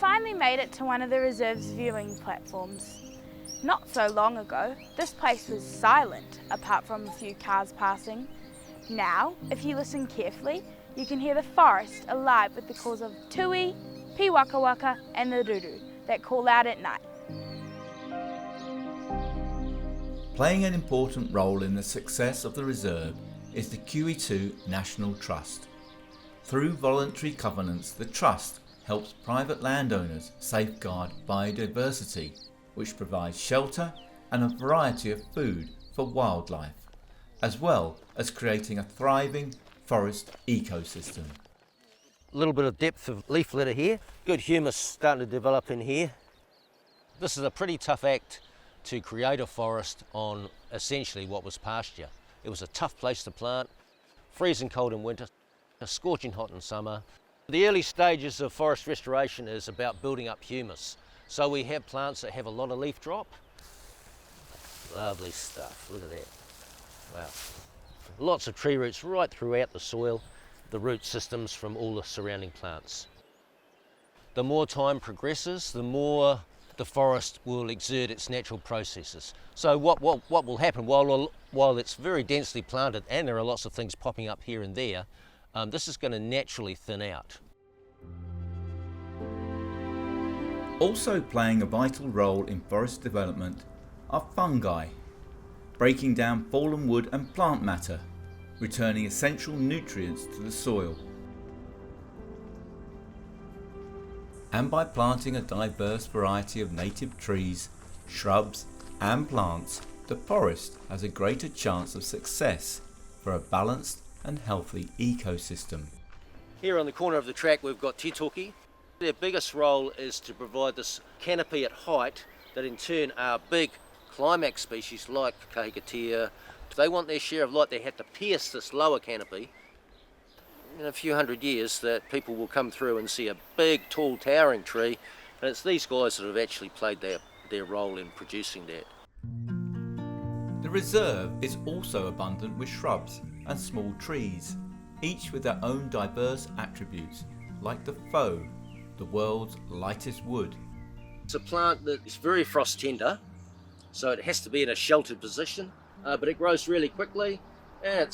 finally made it to one of the reserve's viewing platforms. Not so long ago, this place was silent, apart from a few cars passing. Now, if you listen carefully, you can hear the forest alive with the calls of tui, piwakawaka and the ruru that call out at night. Playing an important role in the success of the reserve is the QE2 National Trust. Through voluntary covenants, the Trust helps private landowners safeguard biodiversity, which provides shelter and a variety of food for wildlife, as well as creating a thriving forest ecosystem. A little bit of depth of leaf litter here. Good humus starting to develop in here. This is a pretty tough act to create a forest on essentially what was pasture. It was a tough place to plant, freezing cold in winter, scorching hot in summer. The early stages of forest restoration is about building up humus. So we have plants that have a lot of leaf drop. Lovely stuff, look at that. Wow. Lots of tree roots right throughout the soil, the root systems from all the surrounding plants. The more time progresses, the more the forest will exert its natural processes. So what will happen while it's very densely planted and there are lots of things popping up here and there, this is going to naturally thin out. Also playing a vital role in forest development are fungi, breaking down fallen wood and plant matter, returning essential nutrients to the soil. And by planting a diverse variety of native trees, shrubs and plants, the forest has a greater chance of success for a balanced and healthy ecosystem. Here on the corner of the track we've got titoki. Their biggest role is to provide this canopy at height that in turn are big climax species like kahikatea. If they want their share of light, they have to pierce this lower canopy. In a few hundred years that people will come through and see a big, tall, towering tree, and it's these guys that have actually played their role in producing that. The reserve is also abundant with shrubs and small trees, each with their own diverse attributes, like the faux, the world's lightest wood. It's a plant that is very frost tender, so it has to be in a sheltered position, but it grows really quickly, and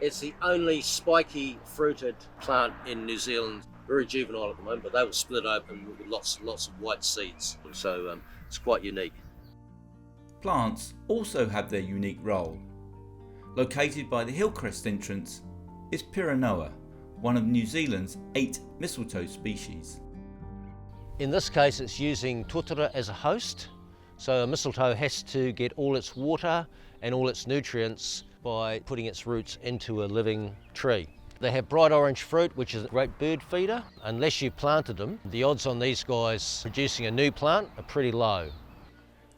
it's the only spiky fruited plant in New Zealand. Very juvenile at the moment, but they will split open with lots of white seeds, so it's quite unique. Plants also have their unique role. Located by the Hillcrest entrance is Piranoa, one of New Zealand's 8 mistletoe species. In this case it's using totara as a host, so a mistletoe has to get all its water and all its nutrients by putting its roots into a living tree. They have bright orange fruit, which is a great bird feeder. Unless you planted them, the odds on these guys producing a new plant are pretty low.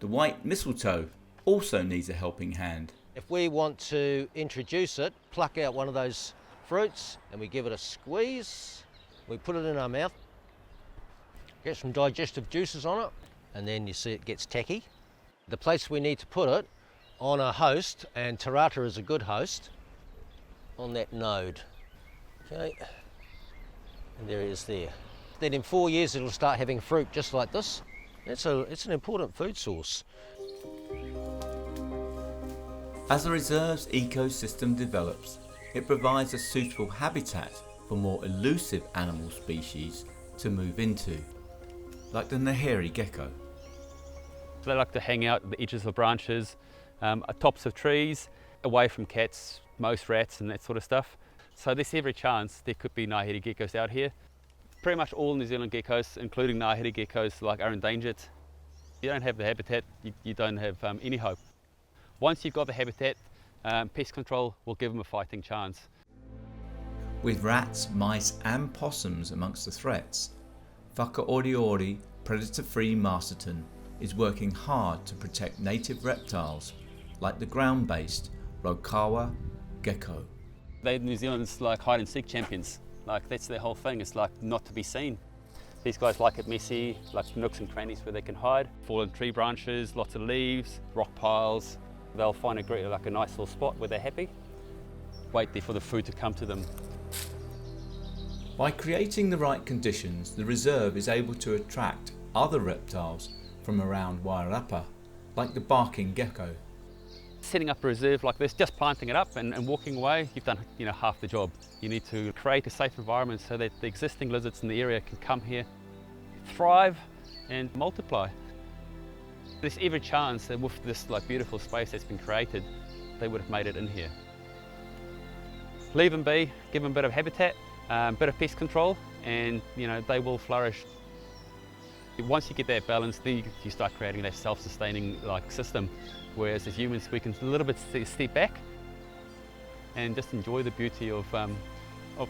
The white mistletoe also needs a helping hand. If we want to introduce it, pluck out one of those fruits and we give it a squeeze, we put it in our mouth, get some digestive juices on it, and then you see it gets tacky. The place we need to put it on a host, and Tarata is a good host, on that node. Okay, and there it is there. Then in 4 years it'll start having fruit just like this. It's an important food source. As the reserve's ecosystem develops, it provides a suitable habitat for more elusive animal species to move into, like the Naheri gecko. They like to hang out at the edges of branches, at tops of trees, away from cats, most rats and that sort of stuff. So there's every chance there could be Naheri geckos out here. Pretty much all New Zealand geckos, including Naheri geckos, are endangered. If you don't have the habitat, you don't have any hope. Once you've got the habitat, pest control will give them a fighting chance. With rats, mice and possums amongst the threats, Whakaoriori Predator-Free Masterton is working hard to protect native reptiles like the ground-based Raukawa gecko. They're New Zealand's hide and seek champions. That's their whole thing. It's not to be seen. These guys like it messy, like nooks and crannies where they can hide. Fallen tree branches, lots of leaves, rock piles. They'll find a nice little spot where they're happy. Wait there for the food to come to them. By creating the right conditions, the reserve is able to attract other reptiles from around Wairarapa, like the barking gecko. Setting up a reserve like this, just planting it up and walking away, you've done half the job. You need to create a safe environment so that the existing lizards in the area can come here, thrive and multiply. There's every chance that with this beautiful space that's been created, they would have made it in here. Leave them be, give them a bit of habitat, a bit of pest control, and they will flourish. Once you get that balance, then you start creating that self-sustaining system, whereas as humans we can a little bit step back and just enjoy the beauty of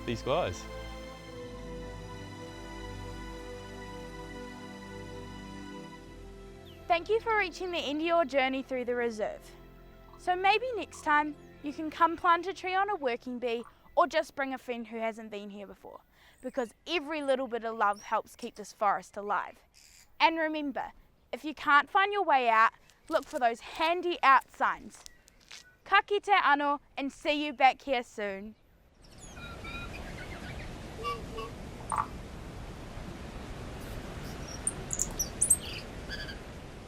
these guys. Thank you for reaching the end of your journey through the reserve. So maybe next time you can come plant a tree on a working bee, or just bring a friend who hasn't been here before, because every little bit of love helps keep this forest alive. And remember, if you can't find your way out, look for those handy out signs. Ka kite anō, and see you back here soon.